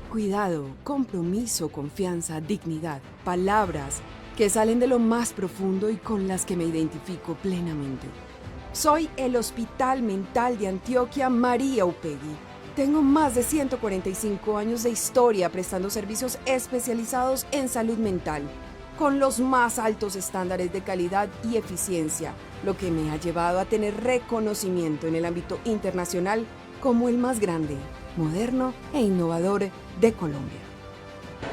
Cuidado, compromiso, confianza, dignidad, palabras que salen de lo más profundo y con las que me identifico plenamente. Soy el Hospital Mental de Antioquia María Upegui. Tengo más de 145 años de historia prestando servicios especializados en salud mental, con los más altos estándares de calidad y eficiencia, lo que me ha llevado a tener reconocimiento en el ámbito internacional como el más grande, moderno e innovador de Colombia.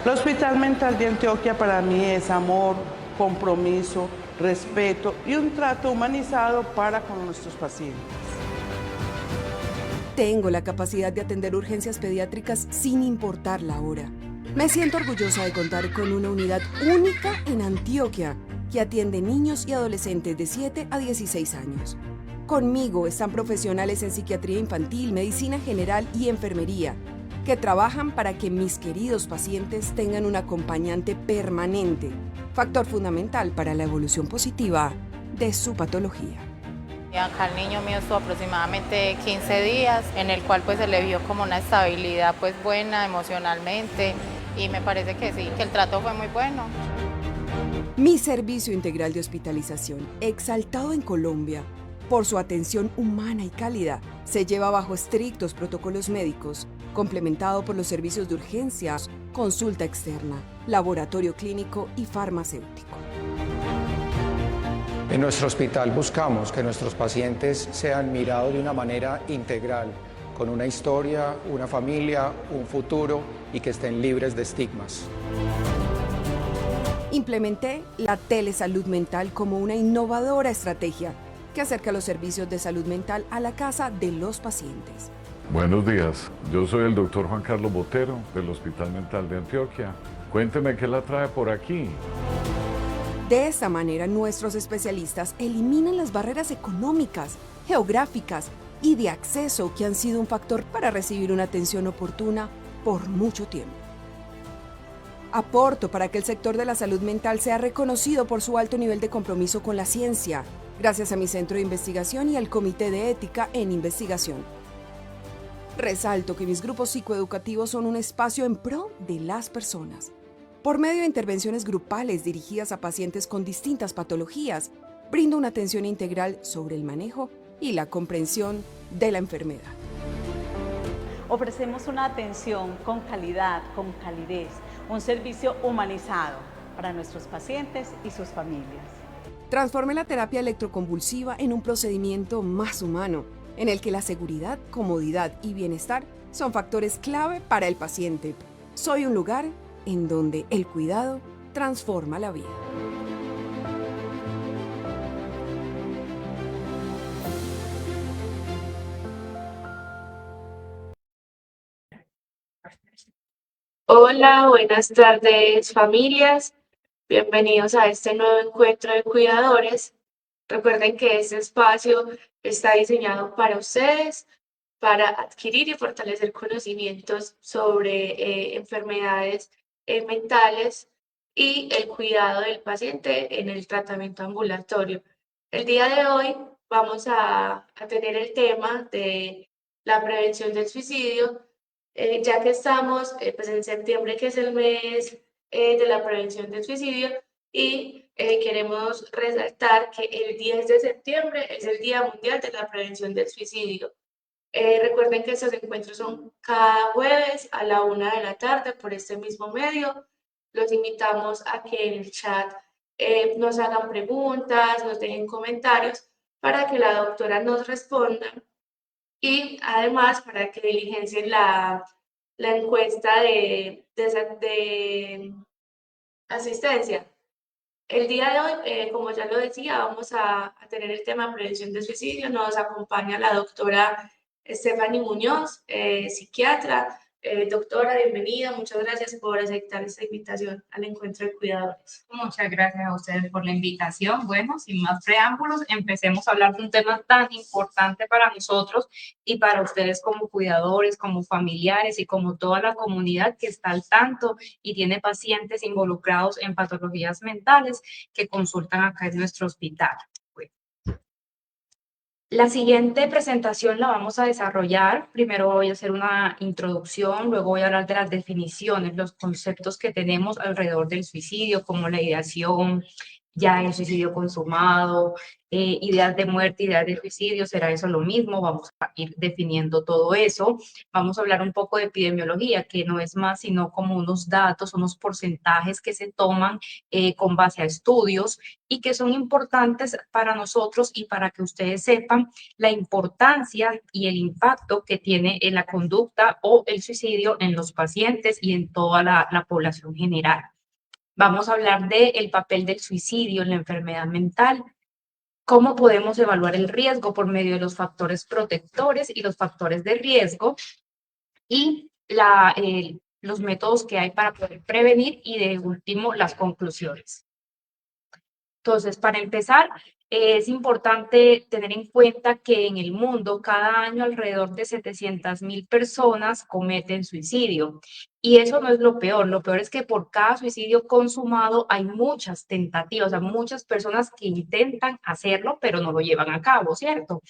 El Hospital Mental de Antioquia para mí es amor, compromiso, respeto y un trato humanizado para con nuestros pacientes. Tengo la capacidad de atender urgencias pediátricas sin importar la hora. Me siento orgullosa de contar con una unidad única en Antioquia que atiende niños y adolescentes de 7 a 16 años. Conmigo están profesionales en psiquiatría infantil, medicina general y enfermería, que trabajan para que mis queridos pacientes tengan un acompañante permanente, factor fundamental para la evolución positiva de su patología. Acá el niño mío estuvo aproximadamente 15 días, en el cual pues se le vio como una estabilidad pues buena emocionalmente y me parece que sí, que el trato fue muy bueno. Mi servicio integral de hospitalización, exaltado en Colombia por su atención humana y cálida, se lleva bajo estrictos protocolos médicos, complementado por los servicios de urgencias, consulta externa, laboratorio clínico y farmacéutico. En nuestro hospital buscamos que nuestros pacientes sean mirados de una manera integral, con una historia, una familia, un futuro y que estén libres de estigmas. Implementé la telesalud mental como una innovadora estrategia que acerca los servicios de salud mental a la casa de los pacientes. Buenos días, yo soy el doctor Juan Carlos Botero del Hospital Mental de Antioquia. Cuénteme qué la trae por aquí. De esta manera, nuestros especialistas eliminan las barreras económicas, geográficas y de acceso que han sido un factor para recibir una atención oportuna por mucho tiempo. Aporto para que el sector de la salud mental sea reconocido por su alto nivel de compromiso con la ciencia, gracias a mi centro de investigación y al Comité de Ética en Investigación. Resalto que mis grupos psicoeducativos son un espacio en pro de las personas. Por medio de intervenciones grupales dirigidas a pacientes con distintas patologías, brindo una atención integral sobre el manejo y la comprensión de la enfermedad. Ofrecemos una atención con calidad, con calidez, un servicio humanizado para nuestros pacientes y sus familias. Transformé la terapia electroconvulsiva en un procedimiento más humano, en el que la seguridad, comodidad y bienestar son factores clave para el paciente. Soy un lugar en donde el cuidado transforma la vida. Hola, buenas tardes familias. Bienvenidos a este nuevo encuentro de cuidadores. Recuerden que este espacio está diseñado para ustedes, para adquirir y fortalecer conocimientos sobre enfermedades mentales y el cuidado del paciente en el tratamiento ambulatorio. El día de hoy vamos a tener el tema de la prevención del suicidio, ya que estamos pues en septiembre, que es el mes de la prevención del suicidio, y queremos resaltar que el 10 de septiembre es el Día Mundial de la Prevención del Suicidio. Recuerden que estos encuentros son cada jueves a la 1 de la tarde por este mismo medio. Los invitamos a que en el chat nos hagan preguntas, nos dejen comentarios para que la doctora nos responda y además para que diligencien la encuesta de asistencia. El día de hoy, como ya lo decía, vamos a tener el tema de prevención de suicidio. Nos acompaña la doctora Stephanie Muñoz, psiquiatra. Doctora, bienvenida. Muchas gracias por aceptar esta invitación al encuentro de cuidadores. Muchas gracias a ustedes por la invitación. Bueno, sin más preámbulos, empecemos a hablar de un tema tan importante para nosotros y para ustedes como cuidadores, como familiares y como toda la comunidad que está al tanto y tiene pacientes involucrados en patologías mentales que consultan acá en nuestro hospital. La siguiente presentación la vamos a desarrollar. Primero voy a hacer una introducción, luego voy a hablar de las definiciones, los conceptos que tenemos alrededor del suicidio, como la ideación, ya el suicidio consumado, ideas de muerte, ideas de suicidio, ¿será eso lo mismo? Vamos a ir definiendo todo eso. Vamos a hablar un poco de epidemiología, que no es más sino como unos datos, unos porcentajes que se toman con base a estudios y que son importantes para nosotros y para que ustedes sepan la importancia y el impacto que tiene en la conducta o el suicidio en los pacientes y en toda la población general. Vamos a hablar del papel del suicidio en la enfermedad mental, cómo podemos evaluar el riesgo por medio de los factores protectores y los factores de riesgo y los métodos que hay para poder prevenir y de último las conclusiones. Entonces, para empezar, es importante tener en cuenta que en el mundo cada año alrededor de 700.000 personas cometen suicidio. Y eso no es lo peor es que por cada suicidio consumado hay muchas tentativas, o sea, muchas personas que intentan hacerlo, pero no lo llevan a cabo, ¿cierto?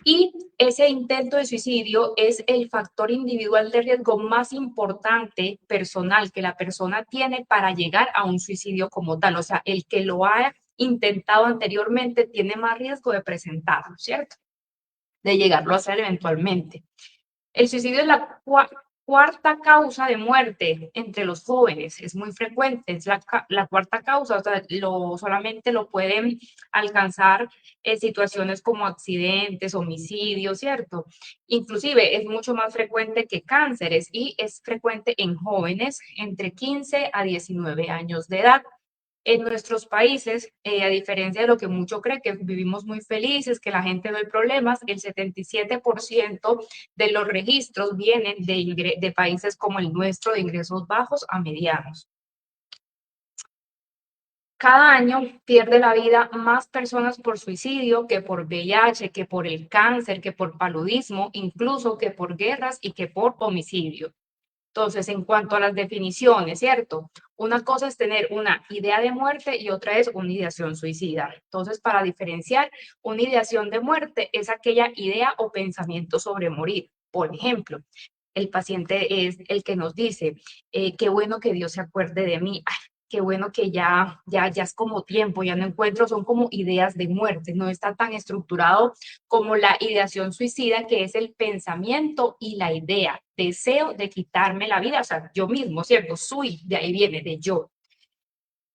Y ese intento de suicidio es el factor individual de riesgo más importante personal que la persona tiene para llegar a un suicidio como tal. O sea, el que lo ha intentado anteriormente tiene más riesgo de presentarlo, ¿cierto? De llegarlo a hacer eventualmente. El suicidio es la cuarta causa de muerte entre los jóvenes, es muy frecuente, es la cuarta causa, o sea, solamente lo pueden alcanzar en situaciones como accidentes, homicidios, ¿cierto? Inclusive es mucho más frecuente que cánceres y es frecuente en jóvenes entre 15 a 19 años de edad. En nuestros países, a diferencia de lo que mucho cree, que vivimos muy felices, que la gente no hay problemas, el 77% de los registros vienen de países como el nuestro, de ingresos bajos a medianos. Cada año pierde la vida más personas por suicidio que por VIH, que por el cáncer, que por paludismo, incluso que por guerras y que por homicidio. Entonces, en cuanto a las definiciones, ¿cierto? Una cosa es tener una idea de muerte y otra es una ideación suicida. Entonces, para diferenciar, una ideación de muerte es aquella idea o pensamiento sobre morir. Por ejemplo, el paciente es el que nos dice, qué bueno que Dios se acuerde de mí, ay, qué bueno que ya es como tiempo, ya no encuentro, son como ideas de muerte, no está tan estructurado como la ideación suicida, que es el pensamiento y la idea, deseo de quitarme la vida, o sea, yo mismo, ¿cierto? Sui, de ahí viene, de yo.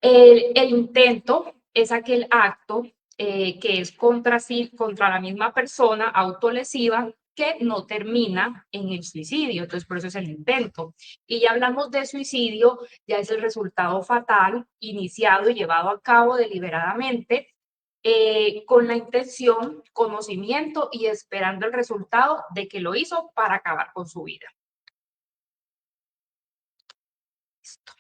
El intento es aquel acto que es contra la misma persona, autolesiva, que no termina en el suicidio, entonces por eso es el intento. Y ya hablamos de suicidio, ya es el resultado fatal, iniciado y llevado a cabo deliberadamente, con la intención, conocimiento y esperando el resultado de que lo hizo para acabar con su vida. Listo.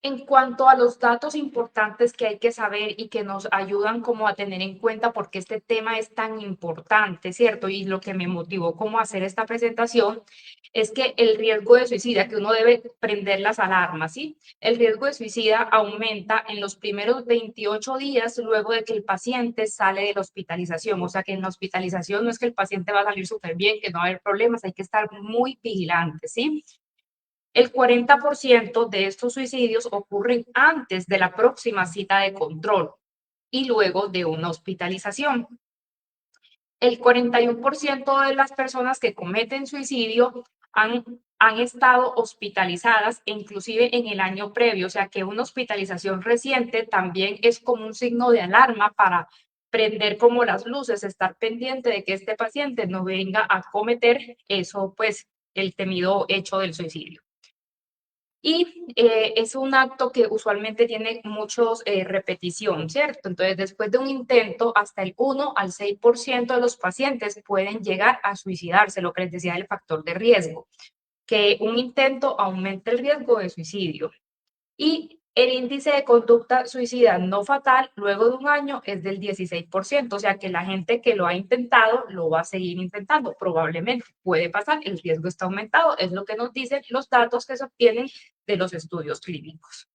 En cuanto a los datos importantes que hay que saber y que nos ayudan como a tener en cuenta por qué este tema es tan importante, ¿cierto? Y lo que me motivó como a hacer esta presentación es que el riesgo de suicida, que uno debe prender las alarmas, ¿sí? El riesgo de suicida aumenta en los primeros 28 días luego de que el paciente sale de la hospitalización. O sea que en la hospitalización no es que el paciente va a salir súper bien, que no va a haber problemas, hay que estar muy vigilantes, ¿sí? El 40% de estos suicidios ocurren antes de la próxima cita de control y luego de una hospitalización. El 41% de las personas que cometen suicidio han estado hospitalizadas, inclusive en el año previo, o sea que una hospitalización reciente también es como un signo de alarma para prender como las luces, estar pendiente de que este paciente no venga a cometer eso, pues el temido hecho del suicidio. Y es un acto que usualmente tiene muchos repetición, ¿cierto? Entonces, después de un intento, hasta el 1 al 6% de los pacientes pueden llegar a suicidarse, lo que les decía del factor de riesgo, que un intento aumenta el riesgo de suicidio. Y el índice de conducta suicida no fatal luego de un año es del 16%, o sea que la gente que lo ha intentado lo va a seguir intentando, probablemente puede pasar, el riesgo está aumentado, es lo que nos dicen los datos que se obtienen de los estudios clínicos.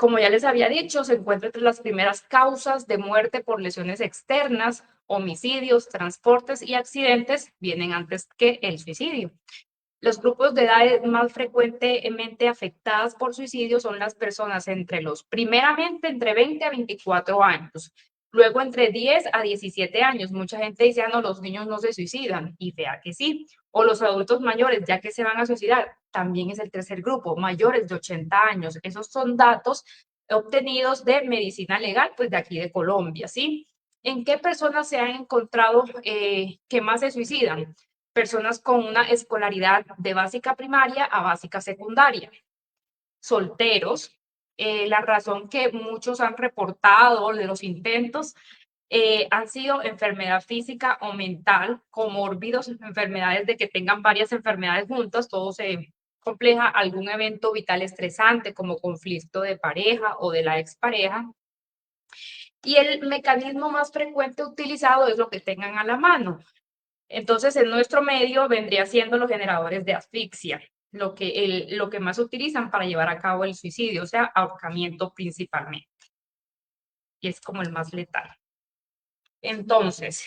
como ya les había dicho, se encuentra entre las primeras causas de muerte por lesiones externas, homicidios, transportes y accidentes vienen antes que el suicidio. Los grupos de edad más frecuentemente afectadas por suicidio son las personas primeramente entre 20 a 24 años, luego entre 10 a 17 años. Mucha gente dice, no, los niños no se suicidan, y vea que sí. O los adultos mayores, ya que se van a suicidar, también es el tercer grupo, mayores de 80 años. Esos son datos obtenidos de medicina legal, pues de aquí de Colombia, ¿sí? ¿En qué personas se han encontrado que más se suicidan? Personas con una escolaridad de básica primaria a básica secundaria, solteros. La razón que muchos han reportado de los intentos han sido enfermedad física o mental, comórbidos, enfermedades de que tengan varias enfermedades juntas, todo se compleja, algún evento vital estresante como conflicto de pareja o de la expareja. Y el mecanismo más frecuente utilizado es lo que tengan a la mano. Entonces, en nuestro medio vendría siendo los generadores de asfixia, lo que más utilizan para llevar a cabo el suicidio, o sea, ahorcamiento principalmente. Y es como el más letal. Entonces,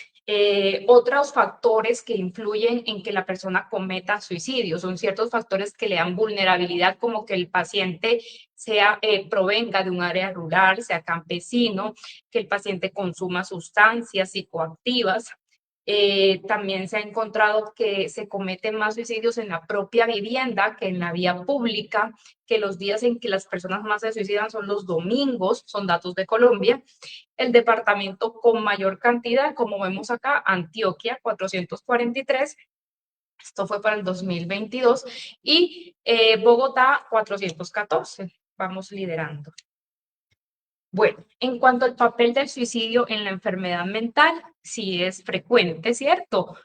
otros factores que influyen en que la persona cometa suicidio son ciertos factores que le dan vulnerabilidad, como que el paciente provenga de un área rural, sea campesino, que el paciente consuma sustancias psicoactivas. También se ha encontrado que se cometen más suicidios en la propia vivienda que en la vía pública, que los días en que las personas más se suicidan son los domingos, son datos de Colombia. El departamento con mayor cantidad, como vemos acá, Antioquia, 443, esto fue para el 2022, y Bogotá, 414, vamos liderando. Bueno, en cuanto al papel del suicidio en la enfermedad mental, sí es frecuente, ¿cierto?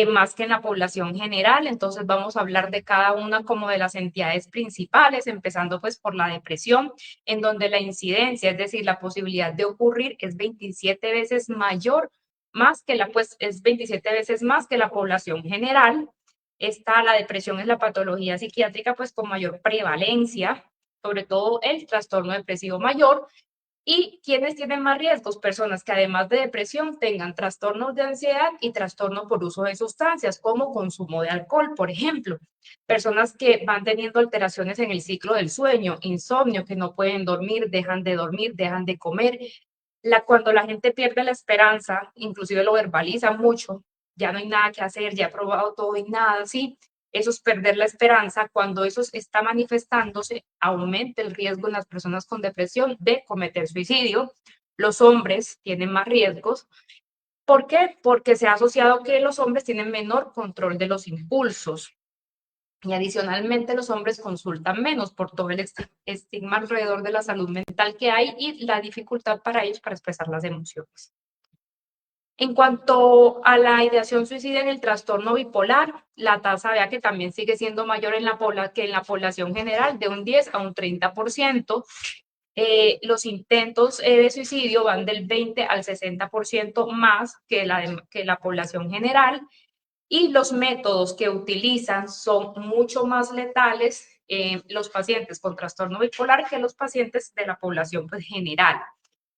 Más que en la población general, entonces vamos a hablar de cada una como de las entidades principales, empezando pues por la depresión, en donde la incidencia, es decir, la posibilidad de ocurrir es 27 veces mayor, es 27 veces más que la población general. La depresión es la patología psiquiátrica pues con mayor prevalencia, sobre todo el trastorno depresivo mayor. ¿Y quiénes tienen más riesgos? Personas que además de depresión tengan trastornos de ansiedad y trastorno por uso de sustancias, como consumo de alcohol, por ejemplo. Personas que van teniendo alteraciones en el ciclo del sueño, insomnio, que no pueden dormir, dejan de comer. Cuando la gente pierde la esperanza, inclusive lo verbaliza mucho, ya no hay nada que hacer, ya he probado todo y nada, ¿sí? Eso es perder la esperanza. Cuando eso está manifestándose, aumenta el riesgo en las personas con depresión de cometer suicidio. Los hombres tienen más riesgos. ¿Por qué? Porque se ha asociado que los hombres tienen menor control de los impulsos. Y adicionalmente los hombres consultan menos por todo el estigma alrededor de la salud mental que hay y la dificultad para ellos para expresar las emociones. En cuanto a la ideación suicida en el trastorno bipolar, la tasa, vea que también sigue siendo mayor que en la población general, de un 10 a un 30%. Los intentos de suicidio van del 20 al 60% más que la población general, y los métodos que utilizan son mucho más letales los pacientes con trastorno bipolar que los pacientes de la población pues, general.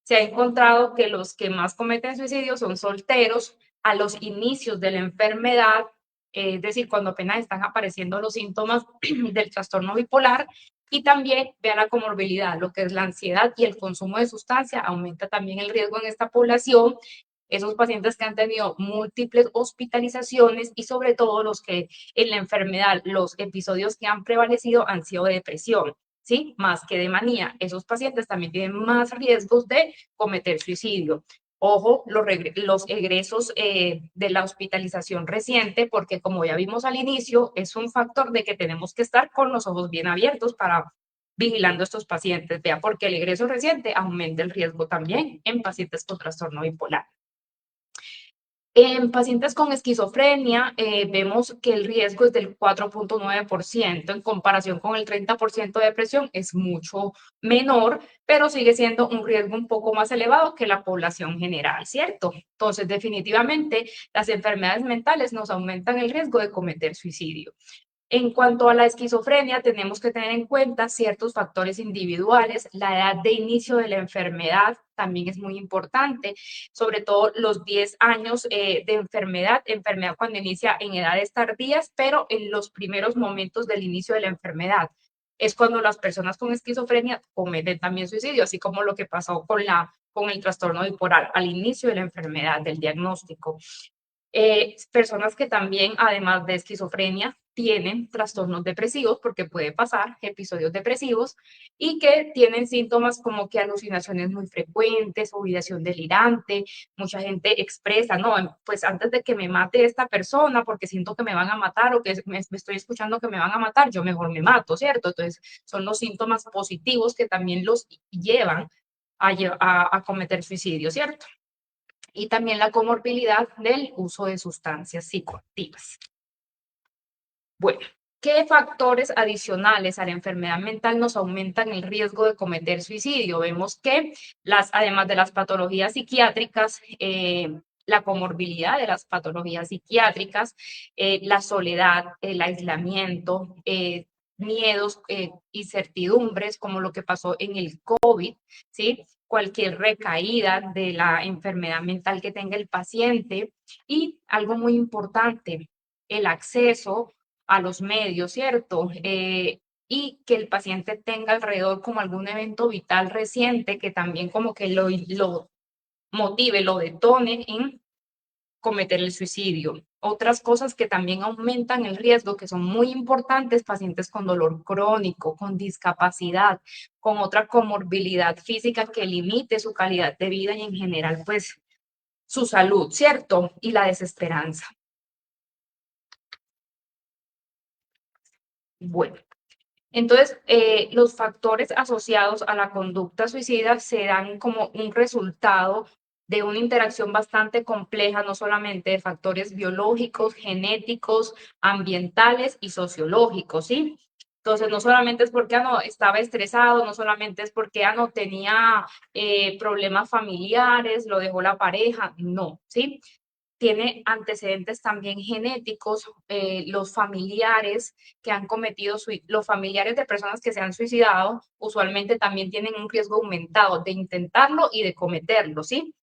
Se ha encontrado que los que más cometen suicidio son solteros a los inicios de la enfermedad, es decir, cuando apenas están apareciendo los síntomas del trastorno bipolar. Y también vean la comorbilidad, lo que es la ansiedad y el consumo de sustancia, aumenta también el riesgo en esta población. Esos pacientes que han tenido múltiples hospitalizaciones y sobre todo los que en la enfermedad, los episodios que han prevalecido han sido de depresión, ¿sí? Más que de manía. Esos pacientes también tienen más riesgos de cometer suicidio. Ojo, los egresos de la hospitalización reciente, porque como ya vimos al inicio, es un factor de que tenemos que estar con los ojos bien abiertos para vigilando a estos pacientes. Vea, porque el egreso reciente aumenta el riesgo también en pacientes con trastorno bipolar. En pacientes con esquizofrenia vemos que el riesgo es del 4.9% en comparación con el 30% de depresión, es mucho menor, pero sigue siendo un riesgo un poco más elevado que la población general, ¿cierto? Entonces, definitivamente, las enfermedades mentales nos aumentan el riesgo de cometer suicidio. En cuanto a la esquizofrenia, tenemos que tener en cuenta ciertos factores individuales. La edad de inicio de la enfermedad también es muy importante, sobre todo los 10 años de enfermedad cuando inicia en edades tardías, pero en los primeros momentos del inicio de la enfermedad. Es cuando las personas con esquizofrenia cometen también suicidio, así como lo que pasó con el trastorno bipolar al inicio de la enfermedad, del diagnóstico. Personas que también, además de esquizofrenia, tienen trastornos depresivos, porque puede pasar episodios depresivos, y que tienen síntomas como que alucinaciones muy frecuentes, obligación delirante. Mucha gente expresa, no, pues antes de que me mate esta persona, porque siento que me van a matar o que me estoy escuchando que me van a matar, yo mejor me mato, ¿cierto? Entonces, son los síntomas positivos que también los llevan a cometer suicidio, ¿cierto? Y también la comorbilidad del uso de sustancias psicoactivas. Bueno, ¿qué factores adicionales a la enfermedad mental nos aumentan el riesgo de cometer suicidio? Vemos que además de las patologías psiquiátricas, la comorbilidad de las patologías psiquiátricas, la soledad, el aislamiento, miedos, incertidumbres, como lo que pasó en el COVID, ¿sí? Cualquier recaída de la enfermedad mental que tenga el paciente, y algo muy importante, el acceso a los medios, ¿cierto? Y que el paciente tenga alrededor como algún evento vital reciente que también como que lo motive, lo detone en cometer el suicidio. Otras cosas que también aumentan el riesgo, que son muy importantes: pacientes con dolor crónico, con discapacidad, con otra comorbilidad física que limite su calidad de vida y en general, pues, su salud, ¿cierto? Y la desesperanza. Bueno, entonces, los factores asociados a la conducta suicida se dan como un resultado de una interacción bastante compleja, no solamente de factores biológicos, genéticos, ambientales y sociológicos, ¿sí? Entonces, no solamente es porque no estaba estresado, no solamente es porque no tenía problemas familiares, lo dejó la pareja, no, ¿sí? Tiene antecedentes también genéticos. Los familiares que han cometido, los familiares de personas que se han suicidado, usualmente también tienen un riesgo aumentado de intentarlo y de cometerlo, ¿sí?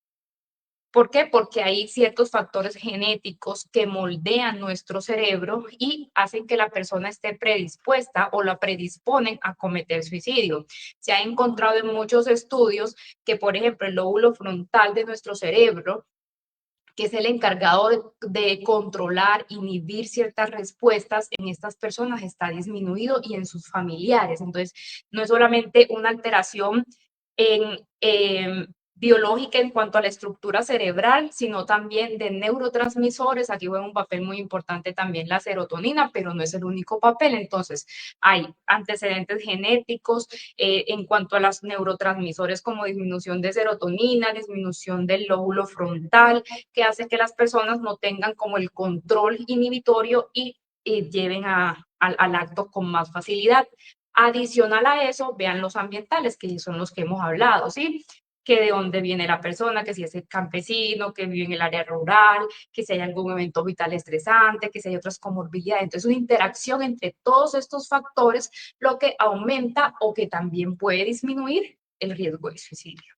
¿Por qué? Porque hay ciertos factores genéticos que moldean nuestro cerebro y hacen que la persona esté predispuesta o la predisponen a cometer suicidio. Se ha encontrado en muchos estudios que, por ejemplo, el lóbulo frontal de nuestro cerebro, que es el encargado de controlar, inhibir ciertas respuestas en estas personas, está disminuido, y en sus familiares. Entonces, no es solamente una alteración biológica en cuanto a la estructura cerebral, sino también de neurotransmisores. Aquí juega un papel muy importante también la serotonina, pero no es el único papel. Entonces, hay antecedentes genéticos en cuanto a los neurotransmisores, como disminución de serotonina, disminución del lóbulo frontal, que hace que las personas no tengan como el control inhibitorio y lleven al acto con más facilidad. Adicional a eso, vean los ambientales, que son los que hemos hablado, ¿sí? Que de dónde viene la persona, que si es el campesino, que vive en el área rural, que si hay algún evento vital estresante, que si hay otras comorbilidades. Entonces, una interacción entre todos estos factores, lo que aumenta o que también puede disminuir el riesgo de suicidio.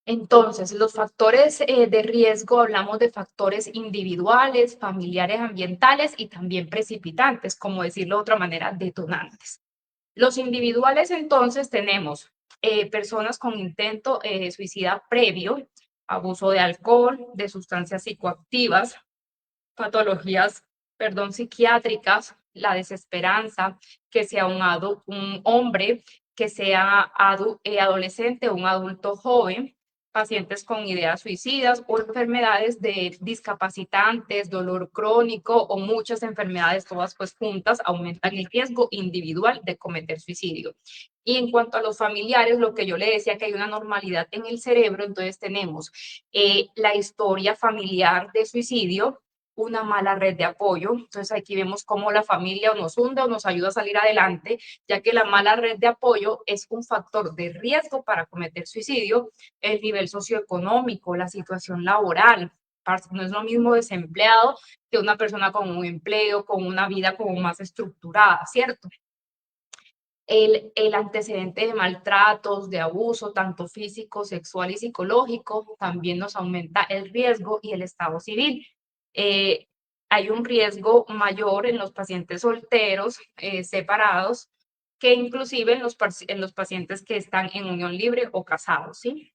Entonces, los factores de riesgo, hablamos de factores individuales, familiares, ambientales y también precipitantes, como decirlo de otra manera, detonantes. Los individuales, entonces, tenemos personas con intento suicida previo, abuso de alcohol, de sustancias psicoactivas, patologías, psiquiátricas, la desesperanza, que sea un hombre, que sea adolescente o un adulto joven, pacientes con ideas suicidas o enfermedades discapacitantes, dolor crónico o muchas enfermedades, todas pues juntas, aumentan el riesgo individual de cometer suicidio. Y en cuanto a los familiares, lo que yo le decía, que hay una normalidad en el cerebro, entonces tenemos la historia familiar de suicidio, una mala red de apoyo. Entonces aquí vemos cómo la familia o nos hunde o nos ayuda a salir adelante, ya que la mala red de apoyo es un factor de riesgo para cometer suicidio. El nivel socioeconómico, la situación laboral, No es lo mismo desempleado que una persona con un empleo, con una vida como más estructurada, ¿cierto? El antecedente de maltratos, de abuso, tanto físico, sexual y psicológico, también nos aumenta el riesgo y el estado civil. Eh, Hay un riesgo mayor en los pacientes solteros, separados, que inclusive en los pacientes que están en unión libre o casados, ¿sí?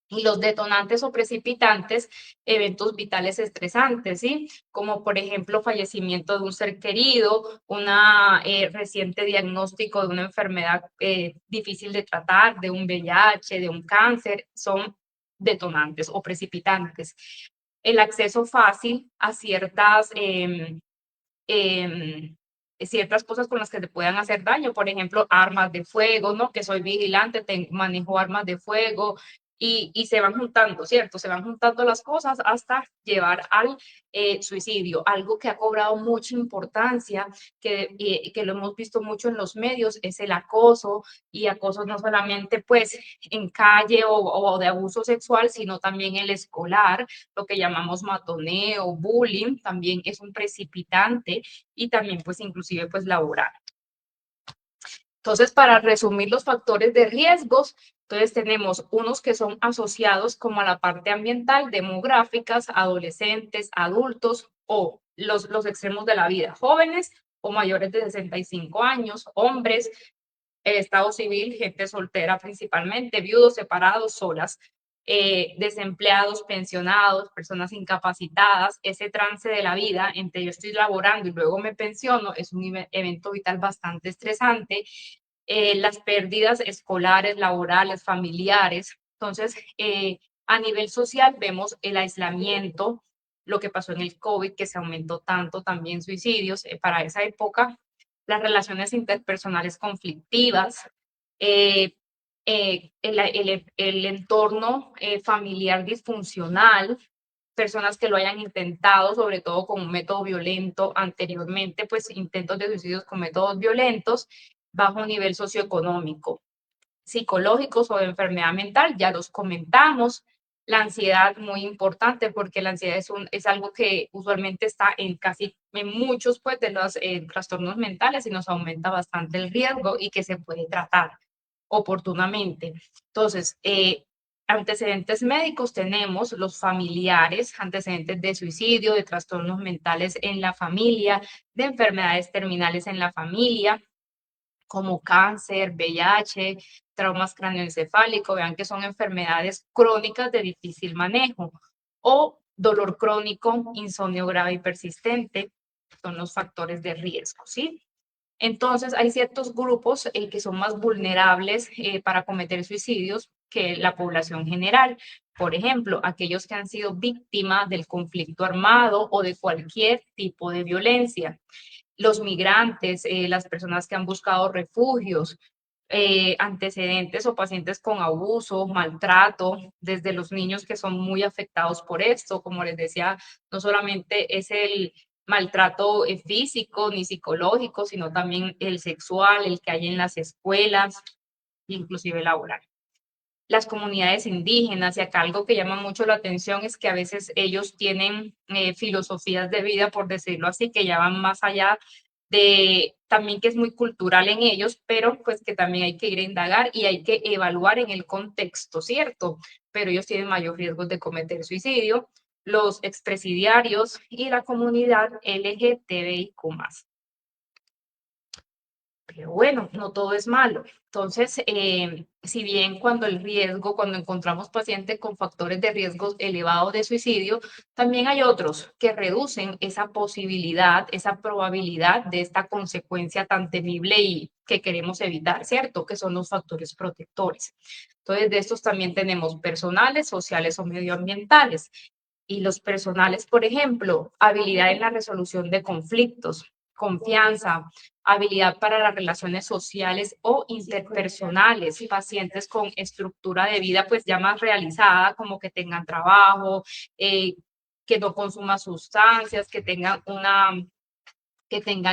Y los detonantes o precipitantes, eventos vitales estresantes, ¿sí? Como por ejemplo fallecimiento de un ser querido, una reciente diagnóstico de una enfermedad difícil de tratar, de un VIH, de un cáncer, son detonantes o precipitantes. El acceso fácil a ciertas cosas con las que te puedan hacer daño, por ejemplo, armas de fuego, ¿no? Que soy vigilante, manejo armas de fuego y se van juntando, ¿cierto? Se van juntando las cosas hasta llevar al suicidio, algo que ha cobrado mucha importancia, que lo hemos visto mucho en los medios, es el acoso, y acoso no solamente pues en calle o de abuso sexual, sino también el escolar, lo que llamamos matoneo, bullying, también es un precipitante y también pues inclusive pues laboral. Entonces, para resumir los factores de riesgos, entonces tenemos unos que son asociados como a la parte ambiental, demográficas, adolescentes, adultos o los extremos de la vida, jóvenes o mayores de 65 años, hombres, estado civil, gente soltera principalmente, viudos, separados, solas, desempleados, pensionados, personas incapacitadas. Ese trance de la vida entre yo estoy laborando y luego me pensiono es un evento vital bastante estresante. Las pérdidas escolares, laborales, familiares. Entonces, a nivel social vemos el aislamiento, lo que pasó en el COVID, que se aumentó tanto, también suicidios. Para esa época, las relaciones interpersonales conflictivas, el entorno familiar disfuncional, personas que lo hayan intentado, sobre todo con un método violento anteriormente, pues intentos de suicidios con métodos violentos, bajo nivel socioeconómico, psicológicos o de enfermedad mental, ya los comentamos. La ansiedad, muy importante, porque la ansiedad es algo que usualmente está en muchos pues, de los trastornos mentales y nos aumenta bastante el riesgo y que se puede tratar oportunamente. Entonces, antecedentes médicos tenemos los familiares, antecedentes de suicidio, de trastornos mentales en la familia, de enfermedades terminales en la familia, como cáncer, VIH, traumas cráneoencefálicos, vean que son enfermedades crónicas de difícil manejo, o dolor crónico, insomnio grave y persistente, son los factores de riesgo, ¿sí? Entonces, hay ciertos grupos que son más vulnerables para cometer suicidios que la población general. Por ejemplo, aquellos que han sido víctimas del conflicto armado o de cualquier tipo de violencia. Los migrantes, las personas que han buscado refugios, antecedentes o pacientes con abuso, maltrato, desde los niños que son muy afectados por esto, como les decía, no solamente es el maltrato físico ni psicológico, sino también el sexual, el que hay en las escuelas, inclusive laboral. Las comunidades indígenas, y acá algo que llama mucho la atención es que a veces ellos tienen filosofías de vida, por decirlo así, que ya van más allá de también que es muy cultural en ellos, pero pues que también hay que ir a indagar y hay que evaluar en el contexto, ¿cierto? Pero ellos tienen mayor riesgo de cometer suicidio, los expresidiarios y la comunidad LGTBIQ+. Pero bueno, no todo es malo. Entonces, si bien cuando encontramos pacientes con factores de riesgo elevados de suicidio, también hay otros que reducen esa posibilidad, esa probabilidad de esta consecuencia tan temible y que queremos evitar, ¿cierto? Que son los factores protectores. Entonces, de estos también tenemos personales, sociales o medioambientales. Y los personales, por ejemplo, habilidad en la resolución de conflictos, confianza, habilidad para las relaciones sociales o interpersonales, pacientes con estructura de vida pues ya más realizada, como que tengan trabajo, que no consuman sustancias, que tengan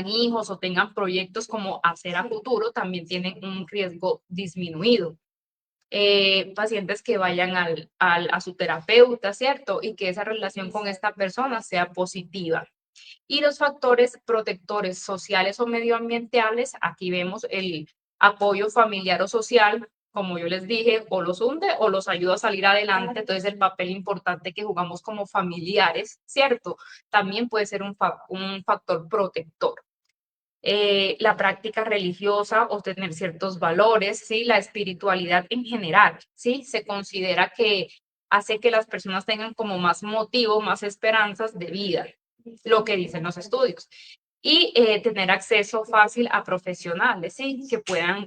hijos o tengan proyectos como hacer a futuro, también tienen un riesgo disminuido. pacientes que vayan a su terapeuta, ¿cierto? Y que esa relación con esta persona sea positiva. Y los factores protectores sociales o medioambientales, aquí vemos el apoyo familiar o social, como yo les dije, o los hunde o los ayuda a salir adelante. Entonces, el papel importante que jugamos como familiares, ¿cierto? También puede ser un factor protector. La práctica religiosa o tener ciertos valores, ¿sí? La espiritualidad en general, ¿sí? Se considera que hace que las personas tengan como más motivo, más esperanzas de vida, lo que dicen los estudios. Y tener acceso fácil a profesionales, ¿sí? Que puedan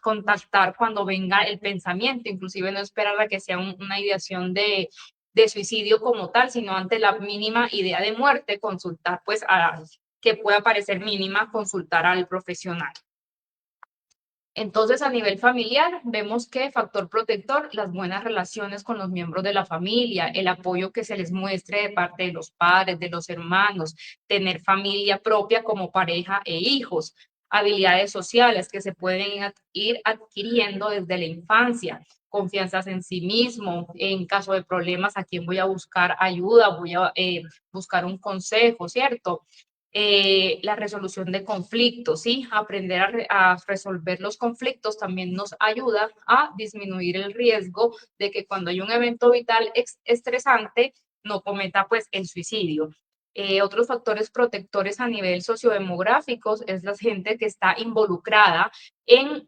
contactar cuando venga el pensamiento, inclusive no esperar a que sea una ideación de suicidio como tal, sino ante la mínima idea de muerte, consultar pues a que pueda parecer mínima, consultar al profesional. Entonces, a nivel familiar, vemos que factor protector, las buenas relaciones con los miembros de la familia, el apoyo que se les muestre de parte de los padres, de los hermanos, tener familia propia como pareja e hijos, habilidades sociales que se pueden ir adquiriendo desde la infancia, confianza en sí mismo, en caso de problemas, a quién voy a buscar ayuda, voy a buscar un consejo, ¿cierto? La resolución de conflictos, ¿sí? Aprender a resolver los conflictos también nos ayuda a disminuir el riesgo de que cuando hay un evento vital estresante no cometa pues el suicidio. Otros factores protectores a nivel sociodemográficos es la gente que está involucrada en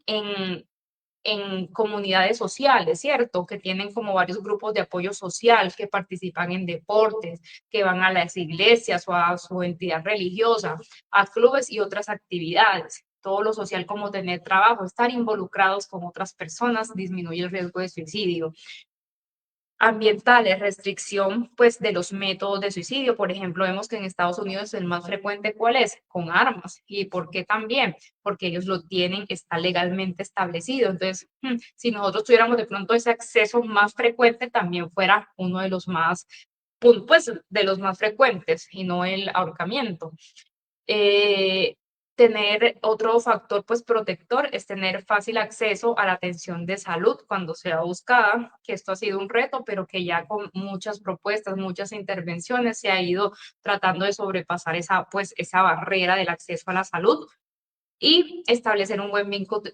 comunidades sociales, ¿cierto? Que tienen como varios grupos de apoyo social, que participan en deportes, que van a las iglesias o a su entidad religiosa, a clubes y otras actividades. Todo lo social como tener trabajo, estar involucrados con otras personas disminuye el riesgo de suicidio. Ambientales, restricción pues de los métodos de suicidio. Por ejemplo, vemos que en Estados Unidos el más frecuente, ¿cuál es? Con armas. ¿Y por qué también? Porque ellos lo tienen, está legalmente establecido. Entonces, si nosotros tuviéramos de pronto ese acceso más frecuente, también fuera uno de los más, pues, de los más frecuentes y no el ahorcamiento. Tener otro factor pues protector es tener fácil acceso a la atención de salud cuando sea buscada, que esto ha sido un reto, pero que ya con muchas propuestas, muchas intervenciones se ha ido tratando de sobrepasar esa barrera del acceso a la salud y establecer un buen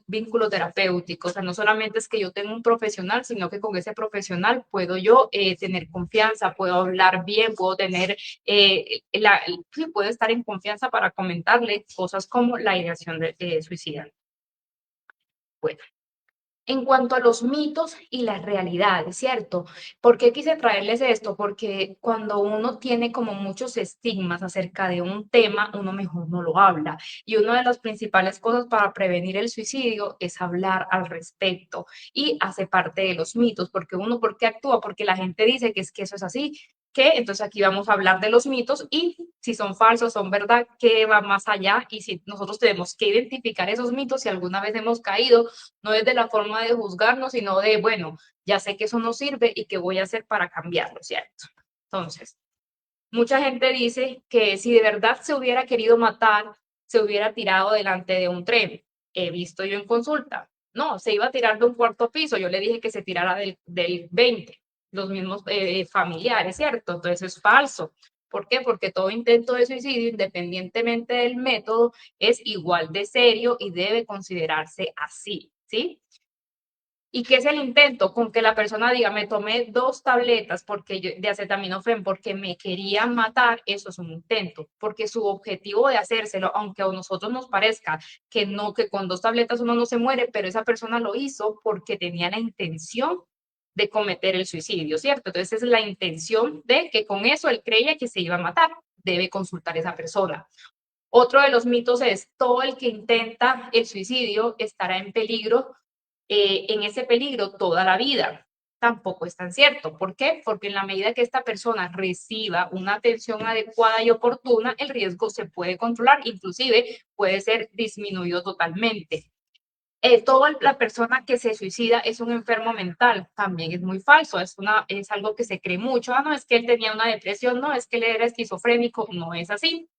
vínculo terapéutico. O sea, no solamente es que yo tenga un profesional, sino que con ese profesional puedo yo tener confianza, puedo hablar bien, puedo tener, puedo estar en confianza para comentarle cosas como la ideación de suicida. Bueno. En cuanto a los mitos y las realidades, ¿cierto? ¿Por qué quise traerles esto? Porque cuando uno tiene como muchos estigmas acerca de un tema, uno mejor no lo habla. Y una de las principales cosas para prevenir el suicidio es hablar al respecto y hace parte de los mitos, porque uno, ¿por qué actúa? Porque la gente dice que es que eso es así, que entonces aquí vamos a hablar de los mitos y si son falsos, son verdad, qué va más allá y si nosotros tenemos que identificar esos mitos si alguna vez hemos caído, no es de la forma de juzgarnos, sino de, bueno, ya sé que eso no sirve y qué voy a hacer para cambiarlo, ¿cierto? Entonces, mucha gente dice que si de verdad se hubiera querido matar, se hubiera tirado delante de un tren. He visto yo en consulta. No, se iba a tirar de un cuarto piso. Yo le dije que se tirara del 20, los mismos familiares, ¿cierto? Entonces es falso. ¿Por qué? Porque todo intento de suicidio, independientemente del método, es igual de serio y debe considerarse así, ¿sí? ¿Y qué es el intento? Con que la persona diga, me tomé 2 tabletas de acetaminofén porque me querían matar, eso es un intento, porque su objetivo de hacérselo, aunque a nosotros nos parezca que no, que con 2 tabletas uno no se muere, pero esa persona lo hizo porque tenía la intención de cometer el suicidio, ¿cierto? Entonces es la intención de que con eso él creía que se iba a matar, debe consultar a esa persona. Otro de los mitos es, todo el que intenta el suicidio estará en peligro en ese peligro toda la vida. Tampoco es tan cierto. ¿Por qué? Porque en la medida que esta persona reciba una atención adecuada y oportuna, el riesgo se puede controlar, inclusive puede ser disminuido totalmente. Toda la persona que se suicida es un enfermo mental, también es muy falso, es algo que se cree mucho, no es que él tenía una depresión, no es que él era esquizofrénico, no es así.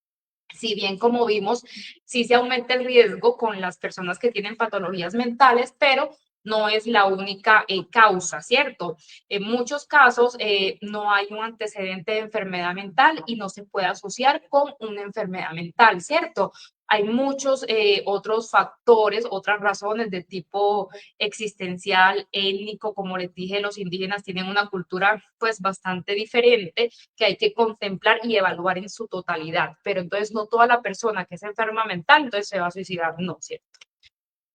Si bien, como vimos, sí se aumenta el riesgo con las personas que tienen patologías mentales, pero no es la única causa, ¿cierto? En muchos casos no hay un antecedente de enfermedad mental y no se puede asociar con una enfermedad mental, ¿cierto? Hay muchos otros factores, otras razones de tipo existencial, étnico, como les dije, los indígenas tienen una cultura pues bastante diferente que hay que contemplar y evaluar en su totalidad, pero entonces no toda la persona que es enferma mental entonces se va a suicidar, no, ¿cierto?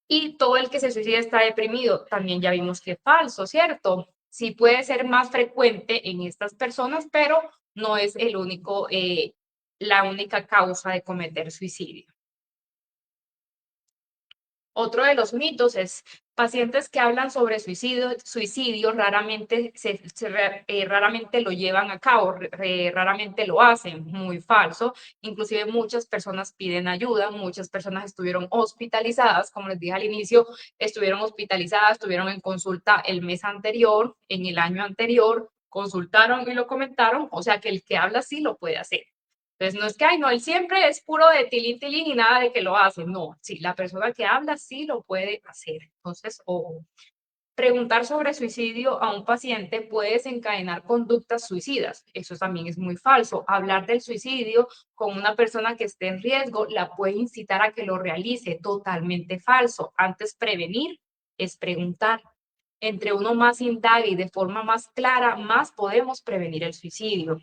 Y todo el que se suicida está deprimido, también ya vimos que es falso, ¿cierto? Sí puede ser más frecuente en estas personas, pero no es el único, la única causa de cometer suicidio. Otro de los mitos es pacientes que hablan sobre suicidio raramente, raramente lo llevan a cabo, raramente lo hacen, muy falso. Inclusive muchas personas piden ayuda, muchas personas estuvieron hospitalizadas, como les dije al inicio, estuvieron hospitalizadas, estuvieron en consulta el mes anterior, en el año anterior, consultaron y lo comentaron, o sea que el que habla sí lo puede hacer. Entonces, no es que, ay, no, él siempre es puro de tilín, tilín y nada de que lo hace. No, sí, la persona que habla sí lo puede hacer. Entonces, ojo, preguntar sobre suicidio a un paciente puede desencadenar conductas suicidas. Eso también es muy falso. Hablar del suicidio con una persona que esté en riesgo la puede incitar a que lo realice. Totalmente falso. Antes prevenir es preguntar. Entre uno más indague y de forma más clara, más podemos prevenir el suicidio.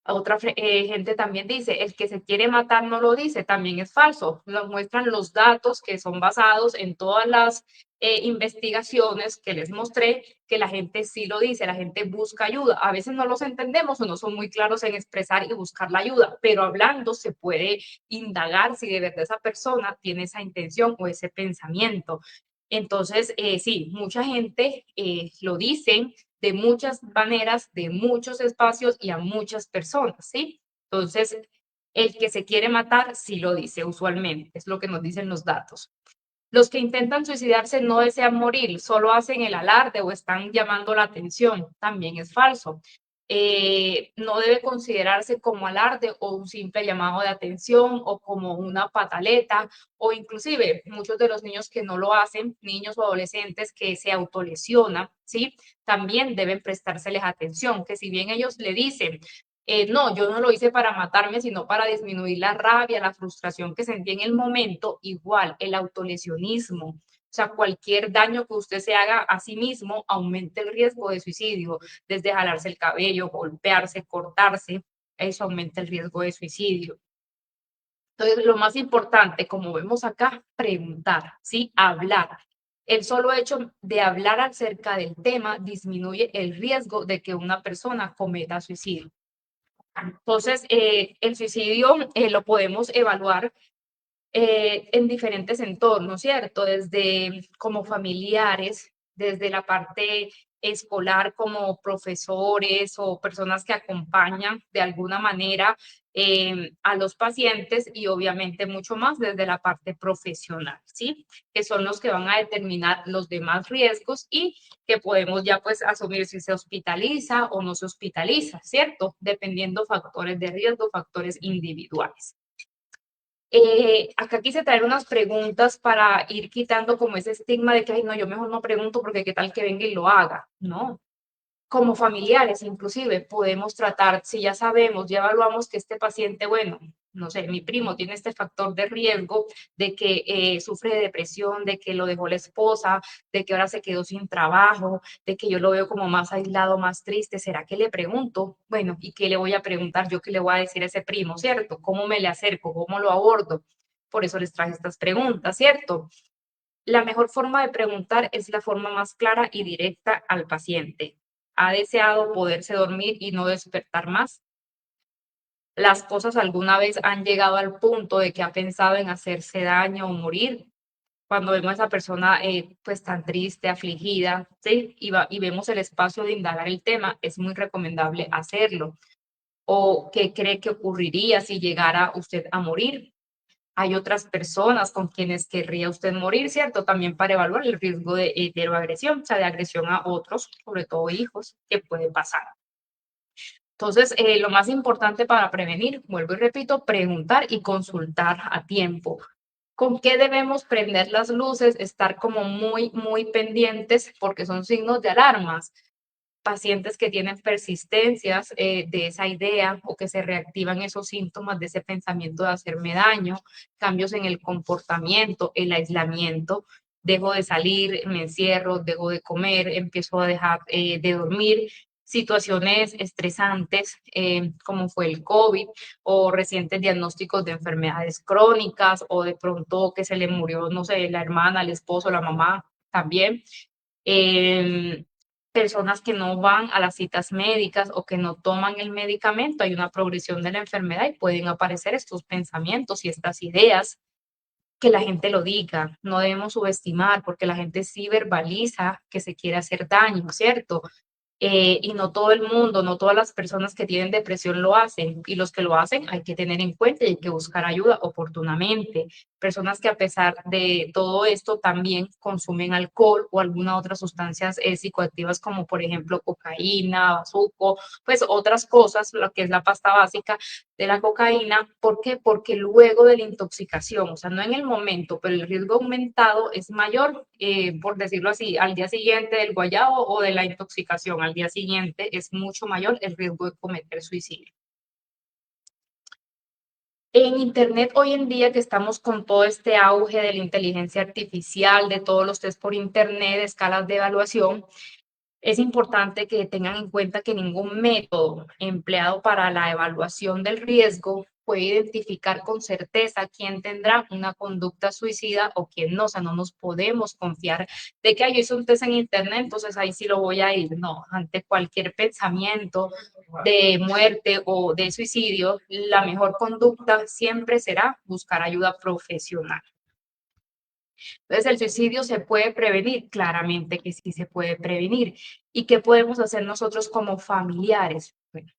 Otra gente también dice, el que se quiere matar no lo dice, también es falso. Nos muestran los datos que son basados en todas las investigaciones que les mostré, que la gente sí lo dice, la gente busca ayuda. A veces no los entendemos o no son muy claros en expresar y buscar la ayuda, pero hablando se puede indagar si de verdad esa persona tiene esa intención o ese pensamiento. Entonces, sí, mucha gente lo dicen de muchas maneras, de muchos espacios y a muchas personas, ¿sí? Entonces, el que se quiere matar sí lo dice usualmente, es lo que nos dicen los datos. Los que intentan suicidarse no desean morir, solo hacen el alarde o están llamando la atención, también es falso. No debe considerarse como alarde o un simple llamado de atención o como una pataleta o inclusive muchos de los niños que no lo hacen, niños o adolescentes que se autolesionan, ¿sí? También deben prestárseles atención, que si bien ellos le dicen, no, yo no lo hice para matarme, sino para disminuir la rabia, la frustración que sentí en el momento, igual el autolesionismo. O sea, cualquier daño que usted se haga a sí mismo aumenta el riesgo de suicidio, desde jalarse el cabello, golpearse, cortarse, eso aumenta el riesgo de suicidio. Entonces, lo más importante, como vemos acá, preguntar, ¿sí? Hablar. El solo hecho de hablar acerca del tema disminuye el riesgo de que una persona cometa suicidio. Entonces, el suicidio lo podemos evaluar en diferentes entornos, ¿cierto? Desde como familiares, desde la parte escolar como profesores o personas que acompañan de alguna manera a los pacientes y obviamente mucho más desde la parte profesional, ¿sí? Que son los que van a determinar los demás riesgos y que podemos ya pues asumir si se hospitaliza o no se hospitaliza, ¿cierto? Dependiendo factores de riesgo, factores individuales. Acá quise traer unas preguntas para ir quitando como ese estigma de que, ay, no, yo mejor no pregunto porque qué tal que venga y lo haga. No, como familiares inclusive podemos tratar, si ya sabemos, ya evaluamos que este paciente, bueno, no sé, mi primo tiene este factor de riesgo de que sufre de depresión, de que lo dejó la esposa, de que ahora se quedó sin trabajo, de que yo lo veo como más aislado, más triste, ¿será que le pregunto? Bueno, ¿y qué le voy a preguntar yo? ¿Qué le voy a decir a ese primo, cierto? ¿Cómo me le acerco? ¿Cómo lo abordo? Por eso les traje estas preguntas, ¿cierto? La mejor forma de preguntar es la forma más clara y directa al paciente. ¿Ha deseado poderse dormir y no despertar más? ¿Las cosas alguna vez han llegado al punto de que ha pensado en hacerse daño o morir? Cuando vemos a esa persona pues tan triste, afligida, ¿sí? Y vemos el espacio de indagar el tema, es muy recomendable hacerlo. ¿O qué cree que ocurriría si llegara usted a morir? Hay otras personas con quienes querría usted morir, ¿cierto? También para evaluar el riesgo de heteroagresión, o sea, de agresión a otros, sobre todo hijos, que puede pasar. Entonces, lo más importante para prevenir, vuelvo y repito, preguntar y consultar a tiempo. ¿Con qué debemos prender las luces? Estar como muy pendientes porque son signos de alarmas. Pacientes que tienen persistencias de esa idea o que se reactivan esos síntomas de ese pensamiento de hacerme daño, cambios en el comportamiento, el aislamiento, dejo de salir, me encierro, dejo de comer, empiezo a dejar de dormir, situaciones estresantes como fue el COVID o recientes diagnósticos de enfermedades crónicas o de pronto que se le murió, no sé, la hermana, el esposo, la mamá también. Eh, Personas que no van a las citas médicas o que no toman el medicamento, hay una progresión de la enfermedad y pueden aparecer estos pensamientos y estas ideas. Que la gente lo diga, no debemos subestimar porque la gente sí verbaliza que se quiere hacer daño, ¿cierto? Y no todo el mundo, no todas las personas que tienen depresión lo hacen, y los que lo hacen hay que tener en cuenta y hay que buscar ayuda oportunamente. Personas que a pesar de todo esto también consumen alcohol o alguna otra sustancias psicoactivas como por ejemplo cocaína, bazuco, pues otras cosas, lo que es la pasta básica de la cocaína. ¿Por qué? Porque luego de la intoxicación, o sea, no en el momento, pero el riesgo aumentado es mayor, por decirlo así, al día siguiente del guayabo o de la intoxicación, al día siguiente es mucho mayor el riesgo de cometer suicidio. En Internet hoy en día que estamos con todo este auge de la inteligencia artificial, de todos los test por Internet, de escalas de evaluación, es importante que tengan en cuenta que ningún método empleado para la evaluación del riesgo puede identificar con certeza quién tendrá una conducta suicida o quién no. O sea, no nos podemos confiar de que yo hice un test en internet, entonces ahí sí lo voy a ir. No, ante cualquier pensamiento de muerte o de suicidio, la mejor conducta siempre será buscar ayuda profesional. Entonces, ¿el suicidio se puede prevenir? Claramente que sí se puede prevenir. ¿Y qué podemos hacer nosotros como familiares? Bueno,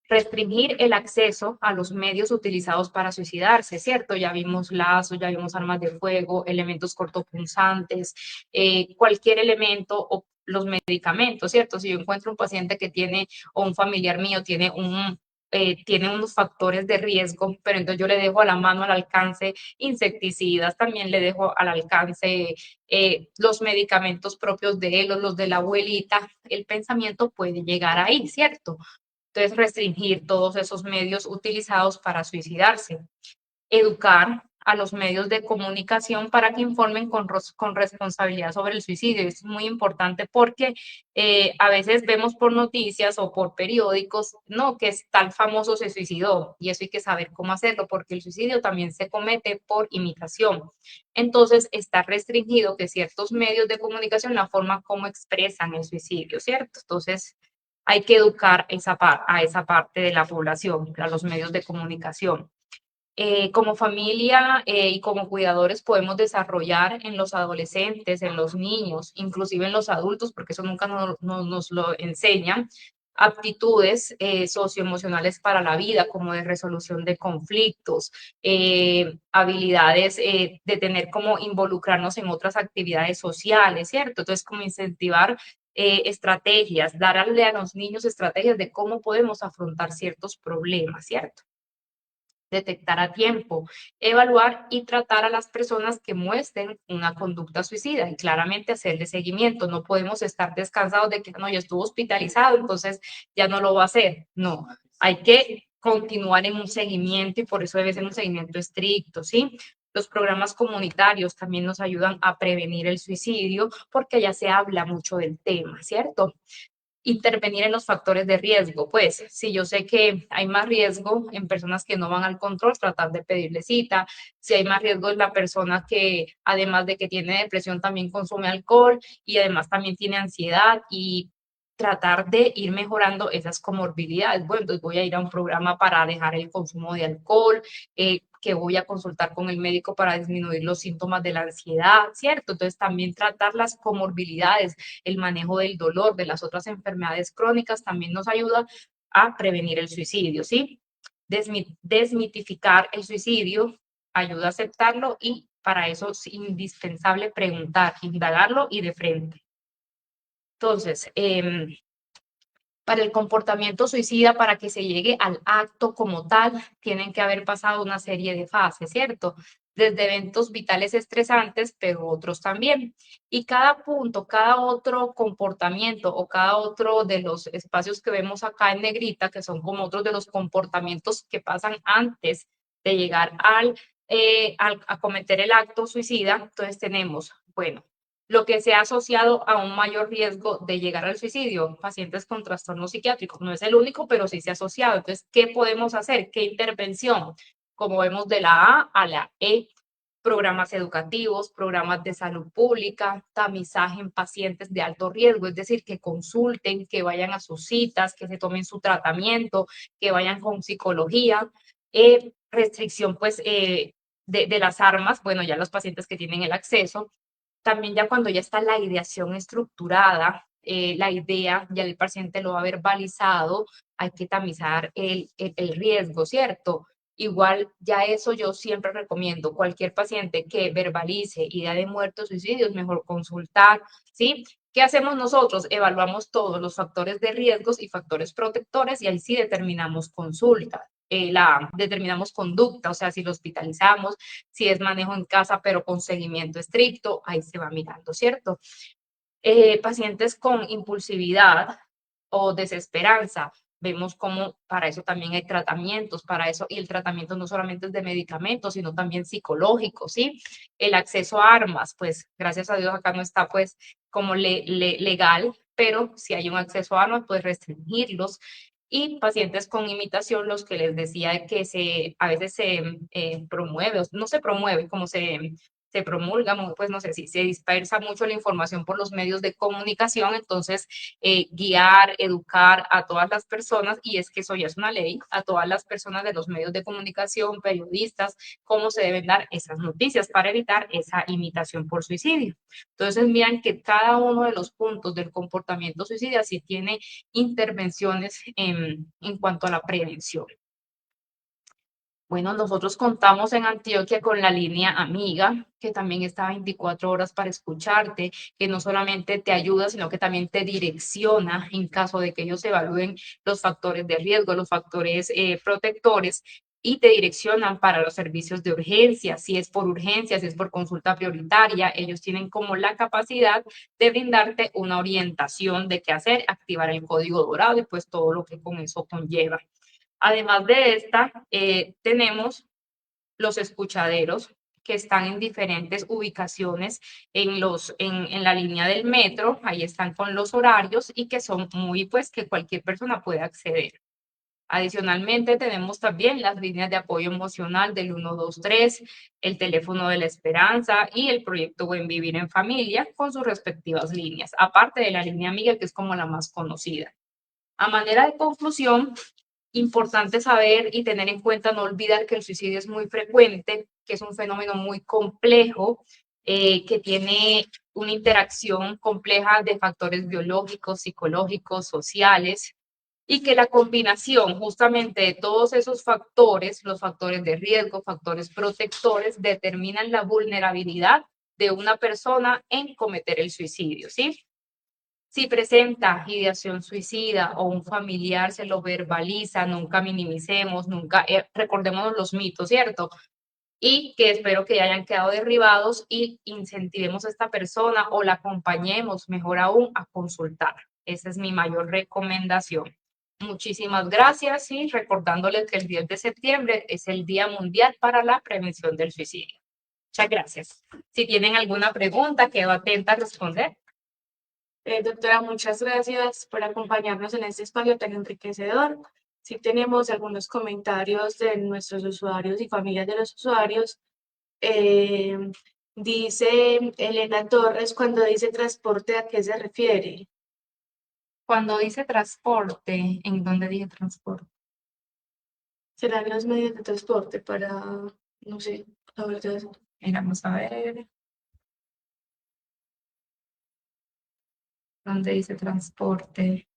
restringir el acceso a los medios utilizados para suicidarse, ¿cierto? Ya vimos lazos, ya vimos armas de fuego, elementos cortopunzantes, cualquier elemento o los medicamentos, ¿cierto? Si yo encuentro un paciente que tiene, o un familiar mío tiene unos factores de riesgo, pero entonces yo le dejo a la mano, al alcance, insecticidas, también le dejo al alcance los medicamentos propios de él o los de la abuelita, el pensamiento puede llegar ahí, ¿cierto? Entonces, restringir todos esos medios utilizados para suicidarse. Educar a los medios de comunicación para que informen con responsabilidad sobre el suicidio. Es muy importante porque a veces vemos por noticias o por periódicos, no, que es tal famoso se suicidó y eso hay que saber cómo hacerlo porque el suicidio también se comete por imitación. Entonces, está restringido que ciertos medios de comunicación, la forma como expresan el suicidio, ¿cierto? Entonces, hay que educar a esa parte de la población, a los medios de comunicación. Como familia y como cuidadores podemos desarrollar en los adolescentes, en los niños, inclusive en los adultos, porque eso nunca nos lo enseñan, aptitudes socioemocionales para la vida, como de resolución de conflictos, habilidades de tener como involucrarnos en otras actividades sociales, ¿cierto? Entonces, como incentivar estrategias, darle a los niños estrategias de cómo podemos afrontar ciertos problemas, ¿cierto? Detectar a tiempo, evaluar y tratar a las personas que muestren una conducta suicida y claramente hacerle seguimiento. No podemos estar descansados de que no, ya estuvo hospitalizado, entonces ya no lo va a hacer. No, hay que continuar en un seguimiento y por eso debe ser un seguimiento estricto, ¿sí? Los programas comunitarios también nos ayudan a prevenir el suicidio porque ya se habla mucho del tema, ¿cierto? Intervenir en los factores de riesgo. Pues si yo sé que hay más riesgo en personas que no van al control, tratar de pedirle cita. Si hay más riesgo en la persona que además de que tiene depresión también consume alcohol y además también tiene ansiedad y tratar de ir mejorando esas comorbilidades. Bueno, entonces voy a ir a un programa para dejar el consumo de alcohol, que voy a consultar con el médico para disminuir los síntomas de la ansiedad, ¿cierto? Entonces también tratar las comorbilidades, el manejo del dolor, de las otras enfermedades crónicas, también nos ayuda a prevenir el suicidio, ¿sí? Desmitificar el suicidio ayuda a aceptarlo y para eso es indispensable preguntar, indagarlo y de frente. Entonces, Para el comportamiento suicida, para que se llegue al acto como tal, tienen que haber pasado una serie de fases, ¿cierto? Desde eventos vitales estresantes, pero otros también. Y cada punto, cada otro comportamiento o cada otro de los espacios que vemos acá en negrita, que son como otros de los comportamientos que pasan antes de llegar a cometer el acto suicida, entonces tenemos, bueno, lo que se ha asociado a un mayor riesgo de llegar al suicidio, pacientes con trastornos psiquiátricos. No es el único, pero sí se ha asociado. Entonces, ¿qué podemos hacer? ¿Qué intervención? Como vemos de la A a la E, programas educativos, programas de salud pública, tamizaje en pacientes de alto riesgo, es decir, que consulten, que vayan a sus citas, que se tomen su tratamiento, que vayan con psicología, restricción pues de las armas, bueno, ya los pacientes que tienen el acceso, también ya cuando ya está la ideación estructurada, la idea, ya el paciente lo ha verbalizado, hay que tamizar el riesgo, ¿cierto? Igual, ya eso yo siempre recomiendo, cualquier paciente que verbalice idea de muerte o suicidio, es mejor consultar, ¿sí? ¿Qué hacemos nosotros? Evaluamos todos los factores de riesgos y factores protectores y ahí sí determinamos consulta, determinamos conducta, o sea, si lo hospitalizamos, si es manejo en casa, pero con seguimiento estricto, ahí se va mirando, ¿cierto? Pacientes con impulsividad o desesperanza, vemos cómo para eso también hay tratamientos, para eso, y el tratamiento no solamente es de medicamentos, sino también psicológico, ¿sí? El acceso a armas, pues gracias a Dios acá no está pues como legal, pero si hay un acceso a armas, pues restringirlos. Y pacientes con imitación, los que les decía que a veces se promueve, no se promueve, como se promulga, pues no sé si se dispersa mucho la información por los medios de comunicación, entonces guiar, educar a todas las personas, y es que eso ya es una ley, a todas las personas de los medios de comunicación, periodistas, cómo se deben dar esas noticias para evitar esa imitación por suicidio. Entonces, miran que cada uno de los puntos del comportamiento suicida sí tiene intervenciones en cuanto a la prevención. Bueno, nosotros contamos en Antioquia con la línea Amiga, que también está 24 horas para escucharte, que no solamente te ayuda, sino que también te direcciona en caso de que ellos evalúen los factores de riesgo, los factores protectores, y te direccionan para los servicios de urgencia, si es por urgencia, si es por consulta prioritaria, ellos tienen como la capacidad de brindarte una orientación de qué hacer, activar el código dorado y pues todo lo que con eso conlleva. Además de esta, tenemos los escuchaderos que están en diferentes ubicaciones en la línea del metro, ahí están con los horarios y que son pues que cualquier persona puede acceder. Adicionalmente, tenemos también las líneas de apoyo emocional del 123, el teléfono de la esperanza y el proyecto Buen Vivir en Familia con sus respectivas líneas, aparte de la línea amiga, que es como la más conocida. A manera de conclusión, importante saber y tener en cuenta, no olvidar que el suicidio es muy frecuente, que es un fenómeno muy complejo, que tiene una interacción compleja de factores biológicos, psicológicos, sociales, y que la combinación justamente de todos esos factores, los factores de riesgo, factores protectores, determinan la vulnerabilidad de una persona en cometer el suicidio, ¿sí? Si presenta ideación suicida o un familiar se lo verbaliza, nunca minimicemos, nunca, recordémonos los mitos, ¿cierto? Y que espero que ya hayan quedado derribados y incentivemos a esta persona o la acompañemos, mejor aún, a consultar. Esa es mi mayor recomendación. Muchísimas gracias y recordándoles que el 10 de septiembre es el Día Mundial para la Prevención del Suicidio. Muchas gracias. Si tienen alguna pregunta, quedo atenta a responder. Doctora, muchas gracias por acompañarnos en este espacio tan enriquecedor. Sí tenemos algunos comentarios de nuestros usuarios y familias de los usuarios. Dice Elena Torres, cuando dice transporte, ¿a qué se refiere? Cuando dice transporte, ¿en dónde dice transporte? ¿Serán los medios de transporte para, no sé, la verdad? Vamos a ver. ¿Dónde dice transporte?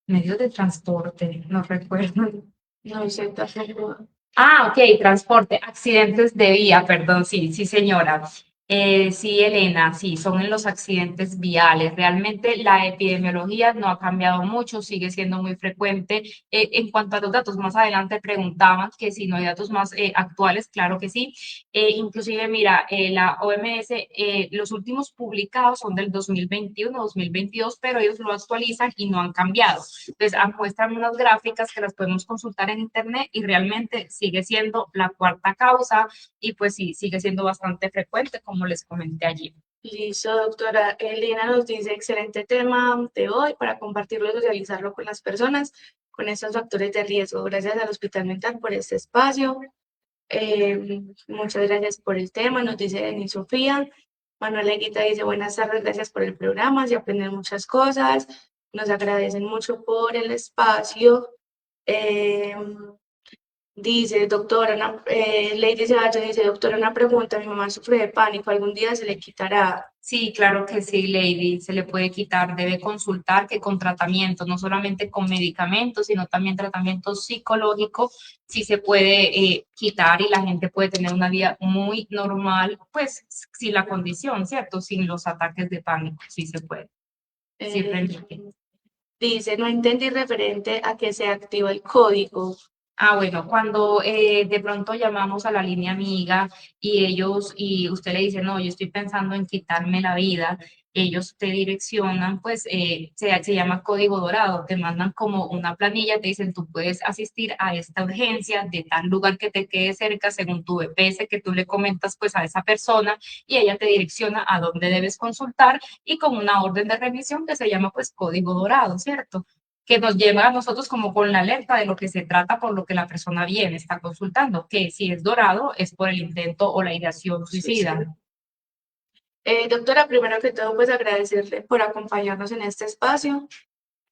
Medios de transporte, no recuerdo. No sé, tampoco. Ah, ok, transporte, accidentes de vía, perdón, sí, señora. Sí, Elena, sí, son en los accidentes viales. Realmente la epidemiología no ha cambiado mucho, sigue siendo muy frecuente. En cuanto a los datos, más adelante preguntaban que si no hay datos más actuales, claro que sí. Inclusive, mira, la OMS, los últimos publicados son del 2021, 2022, pero ellos lo actualizan y no han cambiado. Entonces, muestran unas gráficas que las podemos consultar en internet y realmente sigue siendo la cuarta causa y pues sí, sigue siendo bastante frecuente, como les comenté allí. Listo, doctora. Elena nos dice, excelente tema de hoy para compartirlo y socializarlo con las personas con estos factores de riesgo. Gracias al Hospital Mental por este espacio. Muchas gracias por el tema, nos dice Denis Sofía. Manuel Leguita dice, buenas tardes, gracias por el programa, se aprenden muchas cosas. Nos agradecen mucho por el espacio. Eh, Dice, doctora, Lady Ceballos dice, doctora, una pregunta, mi mamá sufre de pánico, ¿algún día se le quitará? Sí, claro que sí, Lady, se le puede quitar, debe consultar que con tratamiento, no solamente con medicamentos, sino también tratamiento psicológico, sí se puede quitar y la gente puede tener una vida muy normal, pues sin la condición, ¿cierto? Sin los ataques de pánico, sí se puede, sí remite. Dice, no entendí referente a que se activa el código. Ah, bueno, cuando de pronto llamamos a la línea amiga y y usted le dice, no, yo estoy pensando en quitarme la vida, ellos te direccionan, pues se llama código dorado, te mandan como una planilla, te dicen, tú puedes asistir a esta urgencia de tal lugar que te quede cerca según tu EPS que tú le comentas pues a esa persona y ella te direcciona a dónde debes consultar y con una orden de remisión que se llama pues código dorado, ¿cierto? Que nos lleva a nosotros como con la alerta de lo que se trata por lo que la persona viene, está consultando, que si es dorado es por el intento o la ideación suicida. Doctora, primero que todo, pues agradecerle por acompañarnos en este espacio.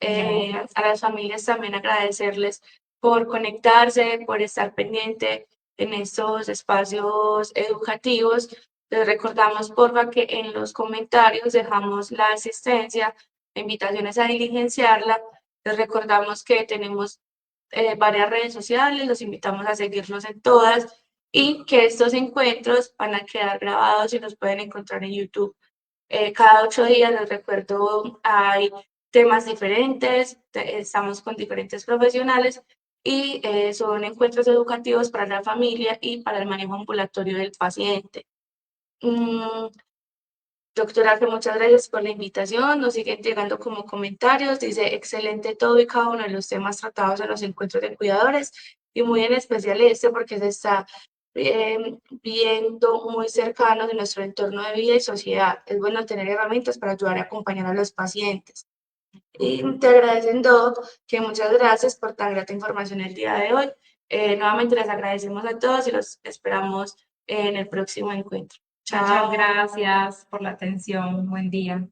A las familias también agradecerles por conectarse, por estar pendiente en estos espacios educativos. Les recordamos, porfa, que en los comentarios dejamos la asistencia, invitaciones a diligenciarla. Les recordamos que tenemos varias redes sociales, los invitamos a seguirnos en todas y que estos encuentros van a quedar grabados y los pueden encontrar en YouTube. Cada 8 días, les recuerdo, hay temas diferentes, estamos con diferentes profesionales y son encuentros educativos para la familia y para el manejo ambulatorio del paciente. Doctora, que muchas gracias por la invitación. Nos siguen llegando como comentarios. Dice, excelente todo y cada uno de los temas tratados en los encuentros de cuidadores y muy en especial este porque se está viendo muy cercano de nuestro entorno de vida y sociedad. Es bueno tener herramientas para ayudar y acompañar a los pacientes. Y te agradecen, Doc, que muchas gracias por tan grata información el día de hoy. Nuevamente les agradecemos a todos y los esperamos en el próximo encuentro. Muchas gracias por la atención. Buen día.